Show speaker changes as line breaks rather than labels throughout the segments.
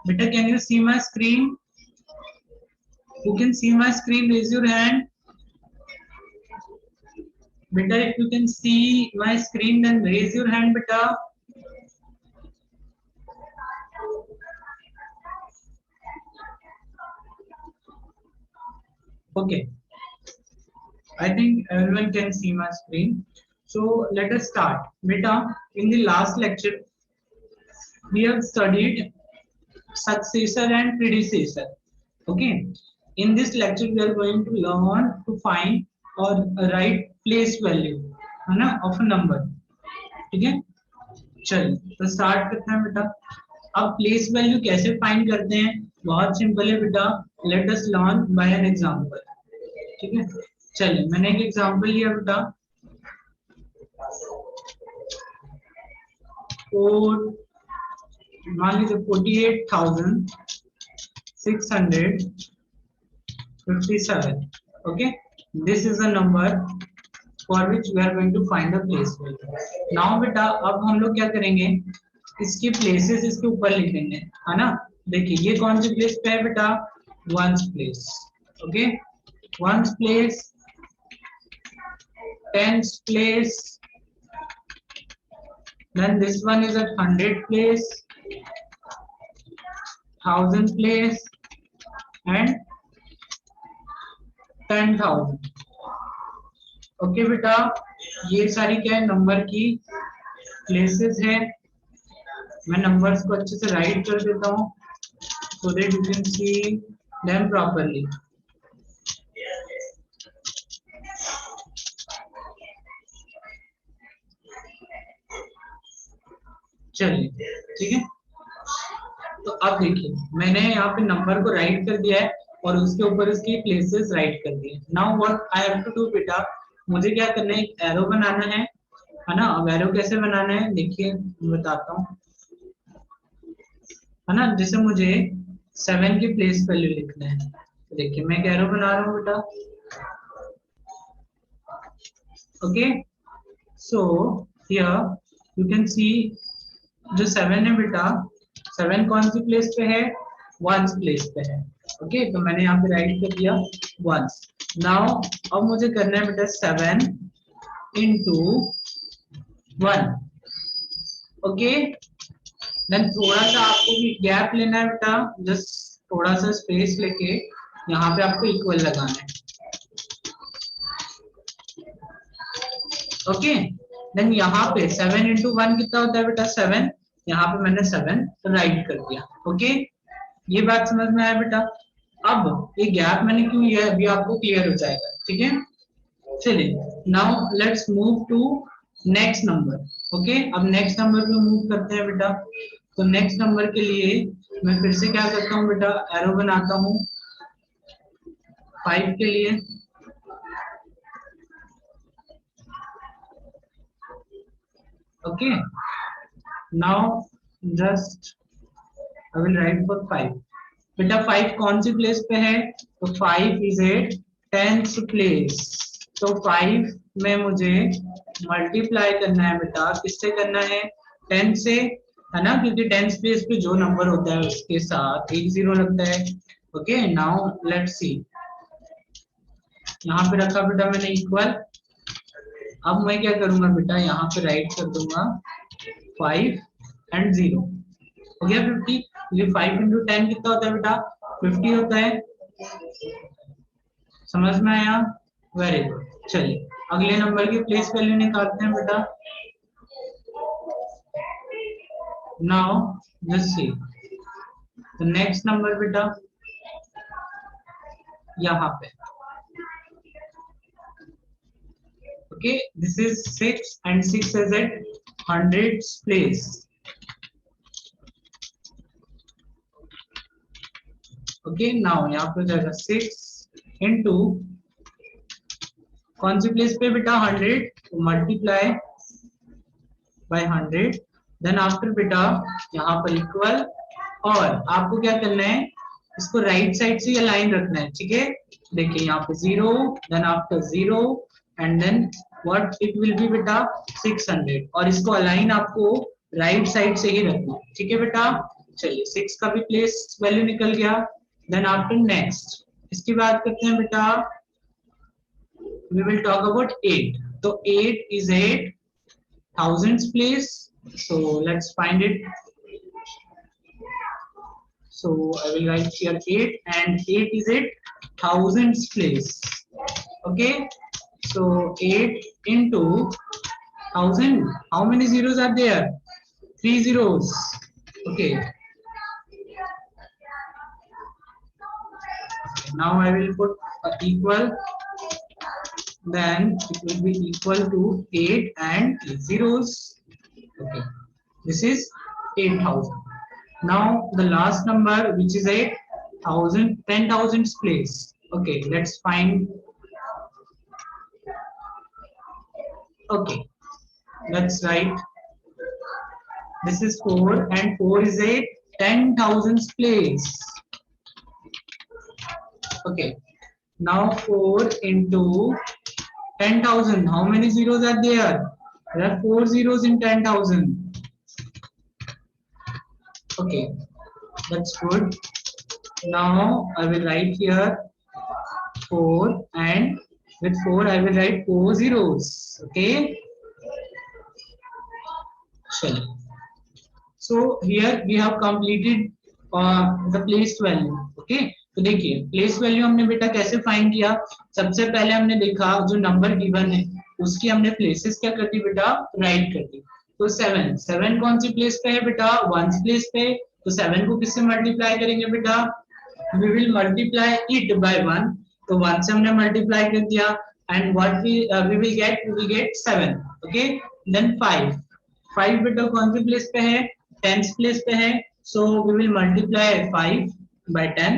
Beta, can you see my screen? Who can see my screen? Raise your hand. Beta, if you can see my screen, then raise your hand, beta. Okay. I think everyone can see my screen. So let us start. Beta, in the last lecture, we have studied successor and predecessor. Okay. In this lecture, we are going to learn to find or write place value, है ना, of a number. ठीक है. चलिए तो start करते हैं बेटा. अब प्लेस वैल्यू कैसे फाइंड करते हैं? बहुत सिंपल है बेटा. Let us learn by an example. ठीक है. चलिए मैंने एक एग्जांपल लिया बेटा. मान लीजिए 48,657. Okay, this is the number for which we are going to find the place value. Now बेटा अब हम लोग क्या करेंगे, इसकी प्लेसेस इसके ऊपर लिख देंगे, है ना. देखिए ये कौन सी प्लेस पे है बेटा? Ones place. Okay, ones place, tens place, then this one is at 100 place, 1000 place and 10,000. Okay बेटा, ये सारी क्या है? नंबर की प्लेसेस है. मैं नंबर्स को अच्छे से राइट कर देता हूँ so that you can see them properly. चलिए ठीक है. तो अब देखिए मैंने यहाँ पे नंबर को राइट कर दिया है और उसके ऊपर उसकी प्लेसेस राइट कर दिए. Now what I have to do बेटा, मुझे क्या करना है? एक एरो बनाना है ना. अब एरो कैसे बनाना है देखिए मैं बताता हूँ, है ना. जैसे मुझे 7 की प्लेस वैल्यू लिखना है. देखिए मैं एक एरो बना रहा हूँ बेटा. Okay, so here you can see जो 7 है बेटा, 7 कौन सी प्लेस पे है? वंस प्लेस पे है. ओके, तो मैंने यहाँ पे राइट कर दिया वंस. नाउ अब मुझे करना है बेटा 7 into 1. ओके, देन थोड़ा सा आपको भी गैप लेना है बेटा. जस्ट थोड़ा सा स्पेस लेके यहाँ पे आपको इक्वल लगाना है. ओके, देन यहाँ पे 7 into 1 कितना होता है बेटा? 7. यहाँ पे मैंने 7 राइट कर दिया. ओके, ये बात समझ में आया बेटा. अब ये गैप मैंने क्यों लिया अभी आपको क्लियर हो जाएगा. ठीक है, चलिए now let's move to next number. Okay, अब नेक्स्ट नंबर पे मूव करते हैं बेटा. तो नेक्स्ट नंबर के लिए मैं फिर से क्या करता हूँ बेटा? एरो बनाता हूँ 5 के लिए. Okay, now just I will write for 5. बेटा 5 कौन सी प्लेस पे है? तो 5 इज एट 10th प्लेस. तो 5 में मुझे मल्टीप्लाई करना है बेटा. किससे करना है? 10 से, है ना, क्योंकि 10th प्लेस पे जो नंबर होता है उसके साथ एक 0 लगता है. Okay, now let's see. यहाँ पे रखा बेटा मैंने इक्वल. अब मैं क्या करूंगा बेटा? यहाँ पे राइट कर दूंगा 5 and 0. हो गया 50. ये 5 into 10 कितना होता है बेटा? 50 होता है. समझ में आया? Very good. चलिए अगले नंबर की प्लेस वैल्यू निकालते हैं बेटा. Now just see the next number बेटा यहाँ पे. Okay, this is 6 and 6 is at 100th place. Okay, now यहाँ पे जाएगा 6 into कौन सी प्लेस पे बेटा? 100. तो मल्टीप्लाई बाय 100. देन आफ्टर बेटा यहाँ पर इक्वल. और आपको क्या करना है? इसको राइट साइड से अलाइन रखना है. ठीक है, देखिए यहाँ पे 0, then after 0 and then what it will be बेटा? 600. और इसको अलाइन आपको राइट साइड से ही रखना है. ठीक है बेटा, चलिए 6 का भी प्लेस वैल्यू निकल गया। देन आफ्टर नेक्स्ट इसकी बात करते हैं बेटा, we will talk about 8. So 8 is 8 thousands place. So let's find it. So I will write here 8 and 8 is 8 thousands place. Okay. So 8 into 1000. How many zeros are there? 3 zeros. Okay. Now I will put equal, then it will be equal to 8 and 3 zeros. Okay, this is 8,000. Now the last number, which is 8,000, 10,000 place. Okay, let's find. Okay, let's write. This is 4 and 4 is 8, 10,000 place. Okay, now 4 into 10,000. How many zeros are there? There are 4 zeros in 10,000. Okay, that's good. Now I will write here 4 and with 4 I will write 4 zeros. Okay. So here we have completed the place value. Okay. तो देखिए place value हमने बेटा कैसे find किया। सबसे पहले हमने देखा जो नंबर गिवन है उसकी हमने प्लेसेस क्या कर दी बेटा, राइट कर दी। तो 7, 7 कौन सी प्लेस पे है बेटा, वंस प्लेस पे। तो 7 को किससे मल्टीप्लाई करेंगे बेटा, we will multiply it by 1. तो 1 से हमने मल्टीप्लाई कर दिया and what we will get 7. Okay, then 5, 5 बेटा कौन सी प्लेस पे है, 10th प्लेस पे है। so we will multiply 5 by 10.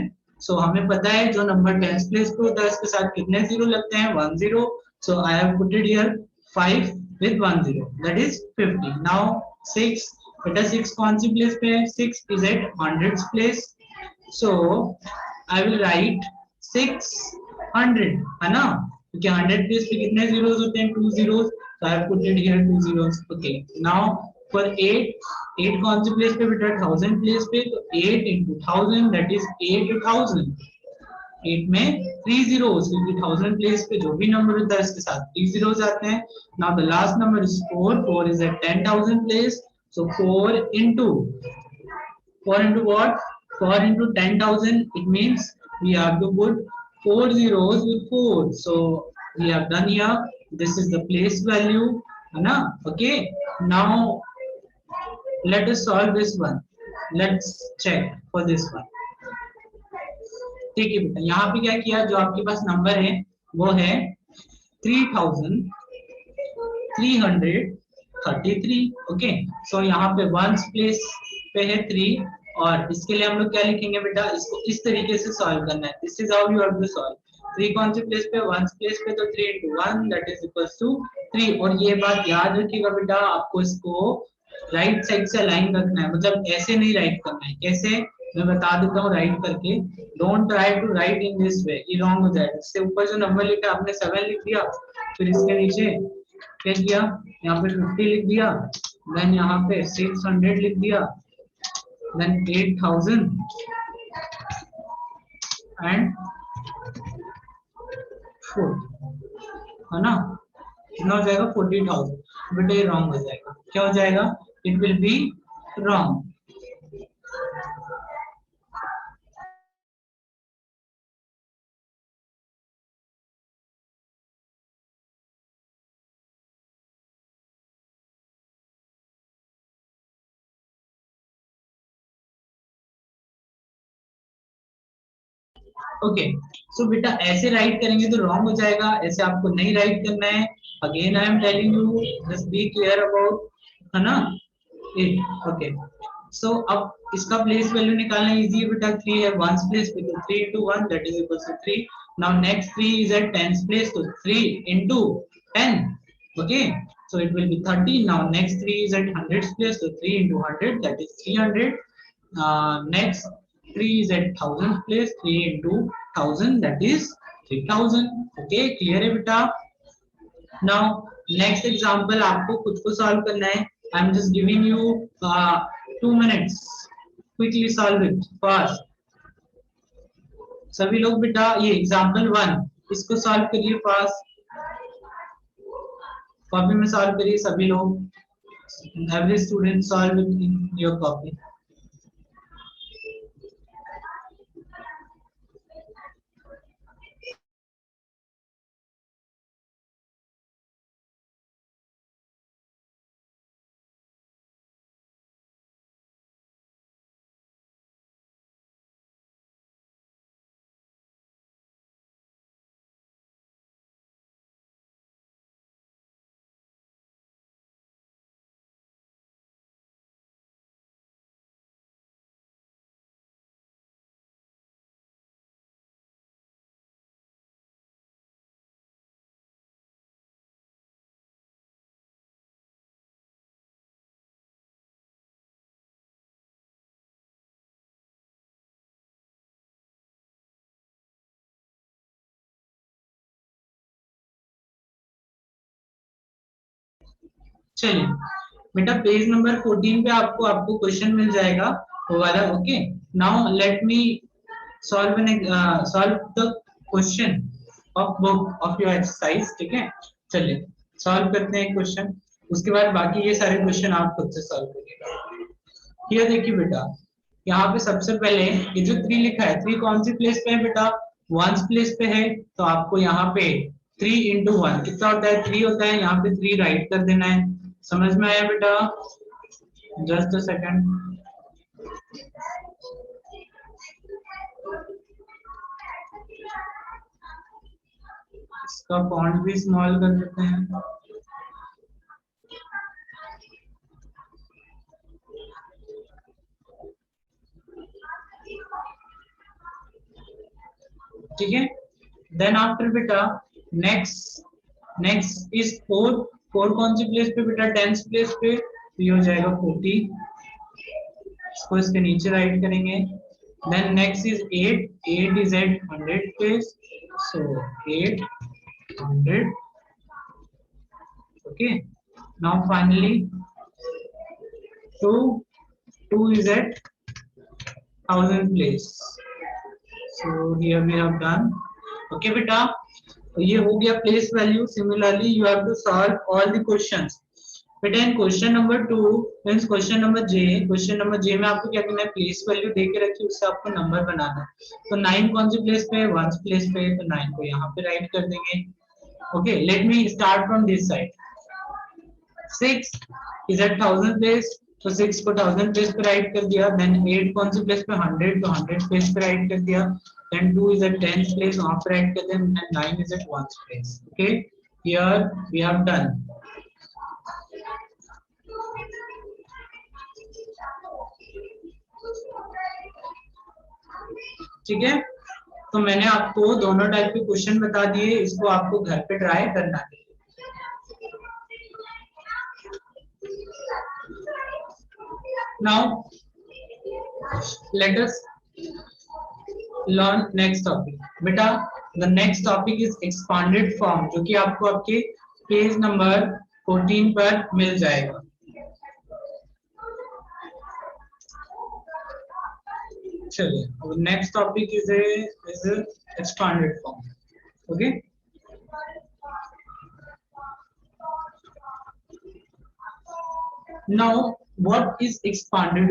so हमें पता है जो नंबर 10th प्लेस पे होता है उसके साथ कितने जीरो लगते हैं, 1 0. so I have put it here 5 with 1 0, that is 50. now 6 बेटा 6 कौन सी प्लेस पे है, 6 is at 100th place. So I will write 600 है ना, क्योंकि 100 प्लेस पे कितने zeros होते हैं, 2 zeros. So I have put it here 2 zeros. Okay. Now for 8, 8 कौन सी प्लेस पे बेटा, 1000 प्लेस पे। तो 8 into 1000 that is 8000. 8 में 3 zeros, क्योंकि 1000 प्लेस पे जो भी नंबर होता है इसके साथ 3 zeros आते हैं। Now the last number is 4. 4 is at 10,000 place. So 4 into what? 4 into 10,000. It means we have to put 4 zeros with 4. So we have done here. This is the place value. Okay. Now let us solve this one. Let's check for this one. ठीक है बेटा, यहाँ पे क्या किया, जो आपके पास number है वो है 3,333. ओके, सो यहाँ पे वंस प्लेस पे है 3 और इसके लिए हम लोग क्या लिखेंगे बेटा, इसको इस तरीके से सॉल्व करना है। This is how you have to solve. 3 कौन सी प्लेस पे, वंस प्लेस पे, तो 3 into 1 that is equals to 3. और ये बात याद रखिएगा बेटा, आपको इसको राइट साइड से अलाइन रखना है, मतलब ऐसे नहीं राइट करना है। कैसे, मैं बता देता हूँ राइट करके। Don't try to write in this way, ये रॉन्ग हो जाएगा। इससे ऊपर जो नंबर लिखा आपने 7 लिख दिया, फिर इसके नीचे क्या किया, यहाँ पे 50 लिख दिया, देन यहाँ पे 600 लिख दिया, देन 8000 एंड 4, है ना, कितना हो जाएगा 40,000। बेटा ये रॉन्ग हो जाएगा। क्या हो जाएगा, it will be wrong. Okay, so बेटा ऐसे राइट करेंगे तो रॉन्ग हो जाएगा, ऐसे आपको नहीं राइट करना है। Again I am telling you, just be clear about, है ना इट। ओके, सो अब इसका प्लेस वैल्यू निकालना इजी है बेटा। 3 है वंस प्लेस पे, तो 3 into 1 that is equals to 3. now next 3 is at 10th place, so 3 into 10. okay, so it will be 30. now next 3 is at 100th place, so 3 into 100 that is 300. next 3 is at 1000th place, 3 into 1000 that is 3000. okay, clear है बेटा। now next example आपको खुद को solve करना है। I am just giving you 2 minutes quickly solve it fast. सभी लोग बेटा ये एग्जाम्पल 1 इसको सॉल्व करिए फास्ट, कॉपी में सॉल्व करिए सभी लोग। Every student solve it in your copy. चलिए बेटा पेज नंबर 14 पे आपको आपको क्वेश्चन मिल जाएगा वो वाला। Okay now let me solve the question of book of your exercise. ठीक है चलिए सॉल्व करते हैं क्वेश्चन, उसके बाद बाकी ये सारे क्वेश्चन आप खुद से सॉल्व करिएगा। ये देखिए बेटा यहाँ पे सबसे पहले ये जो 3 लिखा है 3 कौन सी प्लेस पे है बेटा, वंस प्लेस पे है। तो आपको यहाँ पे 3 into 1 कितना होता है 3 होता है, यहाँ पे 3 राइट कर देना है। समझ में आया बेटा? Just a second. इसका फॉन्ट भी स्मॉल कर देते हैं। ठीक है देन आफ्टर बेटा नेक्स्ट इज 4 कौन सी प्लेस पे बेटा, 10th प्लेस पे, तो ये हो जाएगा 40। इसको इसके नीचे राइट करेंगे। Then next is 8 is at 100 place, so 800। Okay now finally 2 is at 1000 place, so here we have done। okay बेटा तो ये हो गया place value. Similarly you have to solve all the questions बेटा in question number 2 means question number J में आपको क्या करना है, प्लेस वैल्यू दे के रखी उससे आपको नंबर बनाना है। तो 9 कौन सी प्लेस पे है, 1 प्लेस पे है, तो 9 को यहाँ पे राइट कर देंगे। Okay let me start from this side. 6 is at 1000 place, तो 6 को 1000 प्लेस पे राइट कर दिया। देन 8 कौन सी प्लेस पे, 100, तो 100 प्लेस पे राइट कर दिया। Then 2 is at 10th place, वहां पे राइट कर दिया। And 9 is at 1st place। Okay here we have done. ठीक है तो मैंने आपको दोनों टाइप के क्वेश्चन बता दिए, इसको आपको घर पे ट्राई करना है। Now let us learn next topic। बेटा the next topic is expanded form, जो कि आपको आपके पेज नंबर 14 पर मिल जाएगा। चलिए next topic is expanded form। Okay now what is expanded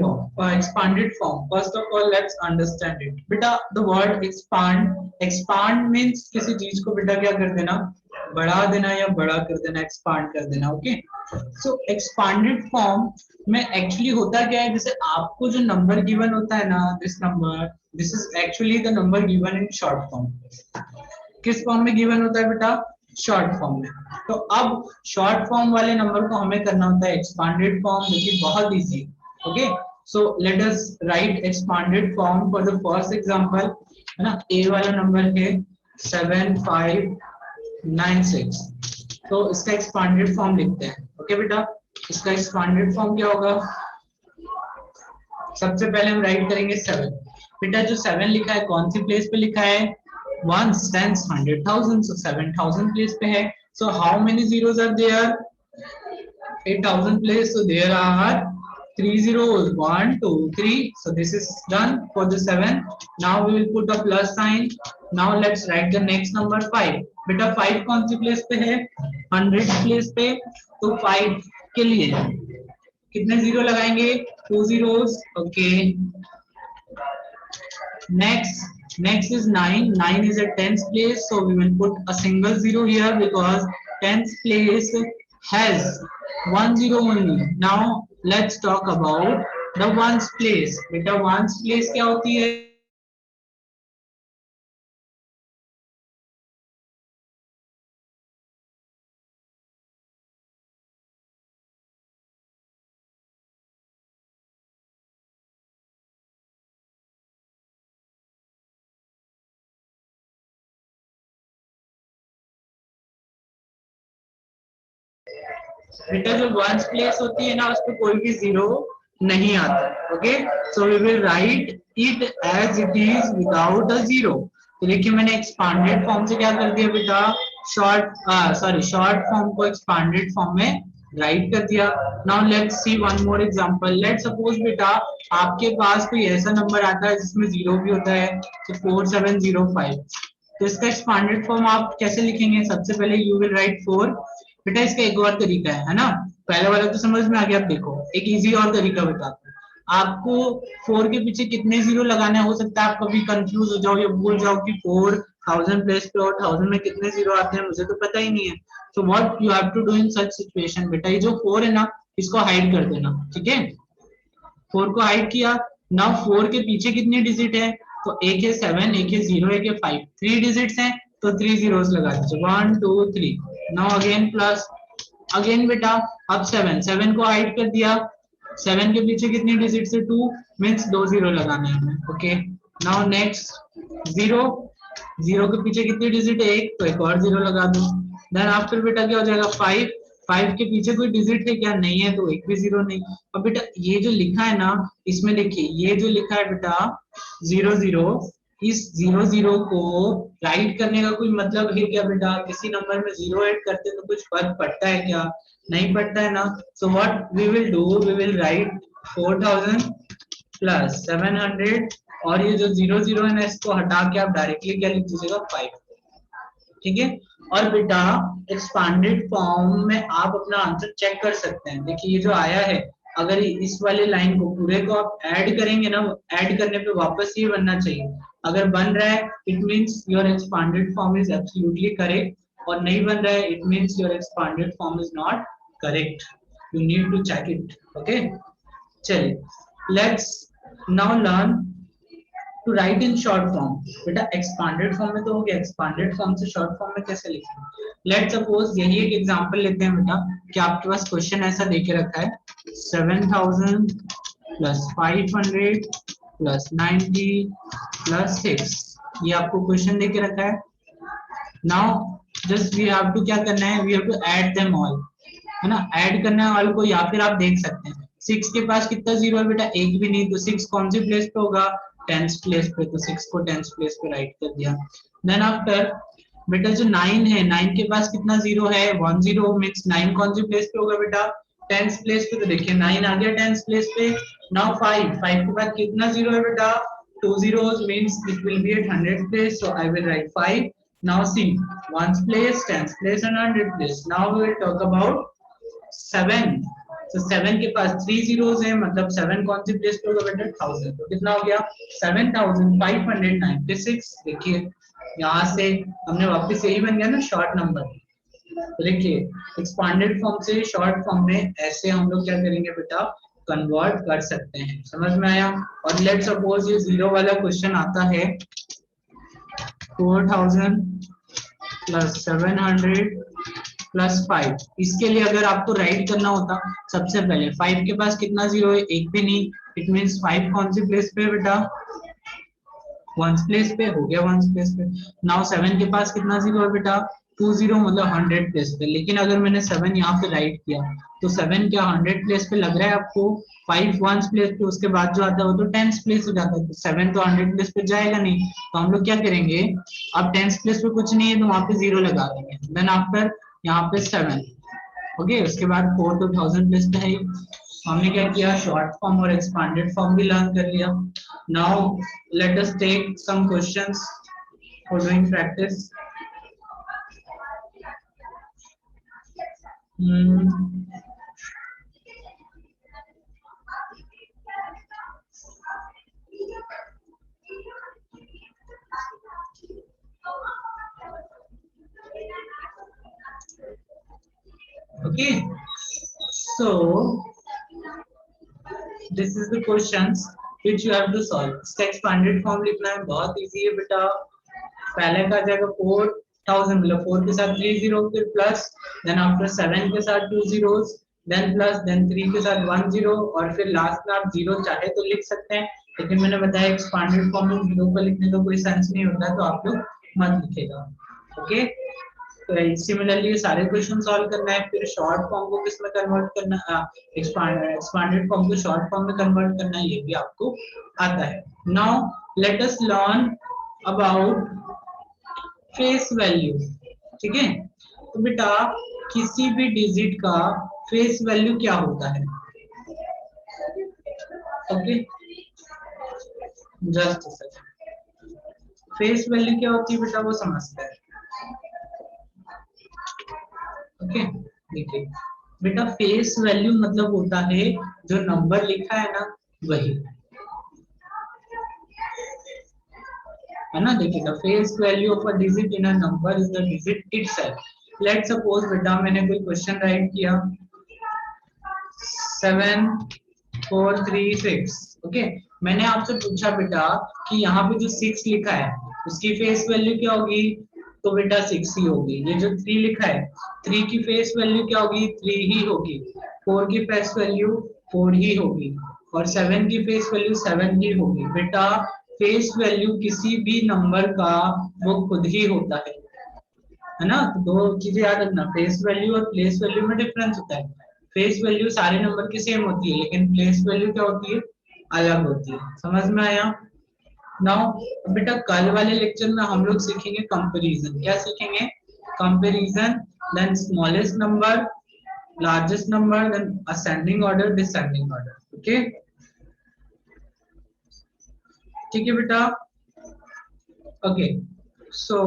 form? First of all let's understand it। बेटा the word expand means किसी चीज को बेटा क्या कर देना, बढ़ा देना या बड़ा कर देना, expand कर देना। ओके सो expanded form में एक्चुअली होता क्या है, जैसे आपको जो नंबर गिवन होता है ना, this is actually the number given in short form. किस फॉर्म में गिवन होता है बेटा, शॉर्ट फॉर्म में। तो अब शॉर्ट फॉर्म वाले नंबर को हमें करना होता है एक्सपांडेड फॉर्म, जो कि बहुत easy. Okay so let us right expanded form for the first example, है ना। ए वाला नंबर है 7596, तो इसका एक्सपांडेड फॉर्म लिखते हैं। ओके बेटा इसका एक्सपांडेड फॉर्म क्या होगा, सबसे पहले हम राइट करेंगे 7। बेटा जो 7 लिखा है कौन सी प्लेस पे लिखा है, 1 tens 100,000, so 7000 place पे है। So how many zeros are there, 8000 place, so there are 3 zeros, 1, 2, 3. So this is done for the 7. Now we will put a plus sign. Now let's write the next number 5. बेटा 5 कौन सी place पे है? 100 place पे. तो 5 के लिए कितने जीरो लगाएंगे? 2 zeros. Okay. Next is 9. 9 is a tens place, so we will put a single zero here because tens place has 1 zero only. Now let's talk about the ones place. बेटा ones place क्या होती है? बेटा जो ones place होती है ना उस पर कोई भी जीरो नहीं आता. Okay, so we will write it as it is without a zero. तो देखिए मैंने एक्सपांडेड फॉर्म से क्या कर दिया बेटा, शॉर्ट फॉर्म को एक्सपांडेड फॉर्म में राइट कर दिया. Now let's see one more example. Let's suppose बेटा आपके पास कोई ऐसा नंबर आता है जिसमें जीरो भी होता है, तो 4705. तो इसका एक्सपांडेड फॉर्म आप कैसे लिखेंगे? सबसे पहले यू विल राइट 4. बेटा इसका एक और तरीका है ना, पहले वाला तो समझ में आ गया. आप देखो एक इजी और तरीका बताता हूँ आपको. 4 के पीछे कितने जीरो लगाने हो सकता है आप कभी कंफ्यूज हो जाओ या भूल जाओ कि 4000 प्लेस पे और 1000 में कितने जीरो आते हैं, मुझे तो पता ही नहीं है. So what you have to do in such situation, बेटा ये जो 4 है ना इसको हाइड कर देना. ठीक है, 4 को हाइड किया. नाउ 4 के पीछे कितनी डिजिट है? तो एक है 7, एक है 0, एक है 5. 3 डिजिट्स हैं तो 3 जीरोस लगा दीजिए. 1 2 3. नाउ अगेन प्लस अगेन बेटा अब 7 को हाइड कर दिया. 7 के पीछे कितनी डिजिट है? 2 मींस 2 जीरो लगाने हैं. ओके, नाउ नेक्स्ट 0 के पीछे कितनी डिजिट है? 1, तो एक और 0 लगा दो. देन आफ्टर बेटा क्या हो जाएगा? 5 के पीछे कोई डिजिट है क्या? नहीं है, तो एक भी जीरो नहीं. अब बेटा ये जो लिखा है ना इसमें देखिए ये जो लिखा है बेटा 0 0, इस 0 0 को राइट करने का कोई मतलब है क्या बेटा? किसी नंबर में 0 ऐड करते तो कुछ फर्क पड़ता है क्या? नहीं पड़ता है ना. So what we will do, we will write 4000 plus 700 और ये जो 0 0 है ना इसको हटा के आप डायरेक्टली क्या लिख दीजिएगा? 5. ठीक है, और बेटा एक्सपांडेड फॉर्म में आप अपना आंसर चेक कर सकते हैं. देखिए ये जो आया है अगर इस वाले लाइन को पूरे को आप ऐड करेंगे ना, ऐड करने पे वापस ये बनना चाहिए. अगर बन रहा है it means your expanded form is absolutely correct, और नहीं बन रहा है it means your expanded form is not correct. You need to check it. Okay, चलिए let's now learn to write in short form. बेटा एक्सपांडेड फॉर्म में तो हो गया, एक्सपांडेड फॉर्म से शॉर्ट फॉर्म में कैसे लिखेंगे? लेट्स सपोज यही एक एग्जांपल लेते हैं बेटा कि आपके पास क्वेश्चन ऐसा देके रखा है 7000 प्लस 500 प्लस 90 प्लस 6. ये आपको क्वेश्चन देके रखा है. Now just we have to क्या करना है? We have to add them all, है ना. ऐड करने वाले को या फिर आप देख सकते हैं 6 के पास कितना जीरो है बेटा? एक भी नहीं, तो 6 कौन सी प्लेस पे होगा? टेंस प्लेस पे. तो 6 को टेंस प्लेस पे राइट कर दिया. देन आफ्टर बेटा जो 9 है 9 के पास कितना जीरो है? 1 0 मींस 9 कौन सी प्लेस पे होगा बेटा? टेंस प्लेस पे. तो देखिए 9 आ गया टेंस प्लेस पे. नाउ 5 के बाद कितना जीरो है बेटा? 2 zeros means it will be at 100 place, so I will write 5. Now see ones place, tens place and 100 place. Now we will talk about 7. तो 7 के पास 3 zeros है मतलब 7 कौन सी प्लेस पे होगा बेटा? 1000. तो कितना हो गया? 7596. देखिए यहाँ से हमने वापस यही बन गया ना शॉर्ट नंबर. तो देखिए एक्सपांडेड फॉर्म से शॉर्ट फॉर्म में ऐसे हम लोग क्या करेंगे बेटा? कन्वर्ट कर सकते हैं. समझ में आया? और लेट सपोज ये जीरो वाला क्वेश्चन आता है 4000 प्लस 700 प्लस 5. इसके लिए अगर आपको राइट करना होता सबसे पहले 5 के पास कितना जीरो है? एक भी नहीं. इट मींस 5 कौन सी प्लेस पे बेटा? वंस प्लेस पे. हो गया वंस प्लेस पे. नाउ 7 के पास कितना जीरो है बेटा? 2 0 मतलब 100 प्लेस पे. लेकिन अगर मैंने 7 यहाँ पे राइट किया तो 7 क्या 100 प्लेस पे लग रहा है आपको? 5 वंस प्लेस पे, उसके बाद जो आता है वो तो टेंस प्लेस हो जाता है. तो 7 तो 100 प्लेस पे जाएगा नहीं, तो हम लोग क्या करेंगे? अब टेंस प्लेस पे कुछ नहीं है तो वहां पे जीरो लगा देंगे. देन आफ्टर यहाँ पे 7. ओके, उसके बाद 4 तो 1000 प्लेस पे है. हमने क्या किया, शॉर्ट फॉर्म और एक्सपांडेड फॉर्म भी लर्न कर लिया. Now let us take some questions for doing practice. Okay, so this is the questions which you have to solve. इसका expanded form लिखना है, बहुत easy है बेटा. पहले का जाएगा 4000, मतलब 4 के साथ 3 जीरो, फिर प्लस, देन आफ्टर 7 के साथ 2 zeros, देन प्लस, देन 3 के साथ 1 जीरो, और फिर लास्ट में आप जीरो चाहे तो लिख सकते हैं, लेकिन मैंने बताया एक्सपांडेड फॉर्म में जीरो पर लिखने का कोई सेंस नहीं होता, तो आप लोग मत लिखेगा. ओके, तो सिमिलरली सारे क्वेश्चन सॉल्व करना है, फिर शॉर्ट फॉर्म को किस में कन्वर्ट करना, एक्सपांडेड फॉर्म को शॉर्ट फॉर्म में कन्वर्ट करना है, ये भी आपको आता है. Now let us learn about face value. ठीक है, तो बेटा किसी भी डिजिट का फेस वैल्यू क्या होता है? ओके, जस्ट फेस वैल्यू क्या होती है बेटा, वो समझते हैं. ओके, देखिए बेटा, फेस वैल्यू मतलब होता है जो नंबर लिखा है ना, वही है ना. देखिएगा, face value of a digit in a number is the digit itself. Let's suppose बेटा मैंने कोई क्वेश्चन राइट किया 7436. ओके, मैंने आपसे पूछा बेटा कि यहाँ पे जो 6 लिखा है उसकी फेस वैल्यू क्या होगी, तो बेटा 6 ही होगी. ये जो 3 लिखा है 3 की फेस वैल्यू क्या होगी, 3 ही होगी. 4 की फेस वैल्यू 4 ही होगी, और 7 की फेस वैल्यू 7 ही होगी. बेटा फेस वैल्यू किसी भी नंबर का वो खुद ही होता है ना. तो दो चीजें याद रखना, फेस वैल्यू और प्लेस वैल्यू में डिफरेंस होता है. फेस वैल्यू सारे नंबर की सेम होती है, लेकिन प्लेस वैल्यू क्या होती है, अलग होती है. समझ में आया? नाउ बेटा कल वाले लेक्चर में हम लोग सीखेंगे कंपैरिजन. क्या सीखेंगे? Comparison, then smallest number, largest number, then ascending order, descending order. Okay, ठीक है बेटा. ओके, सो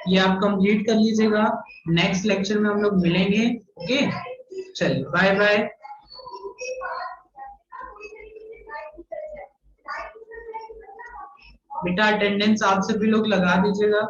ये आप कंप्लीट कर लीजिएगा. नेक्स्ट लेक्चर में हम लोग मिलेंगे. ओके, चलिए बाय बाय. बेटा अटेंडेंस आप सभी लोग लगा दीजिएगा.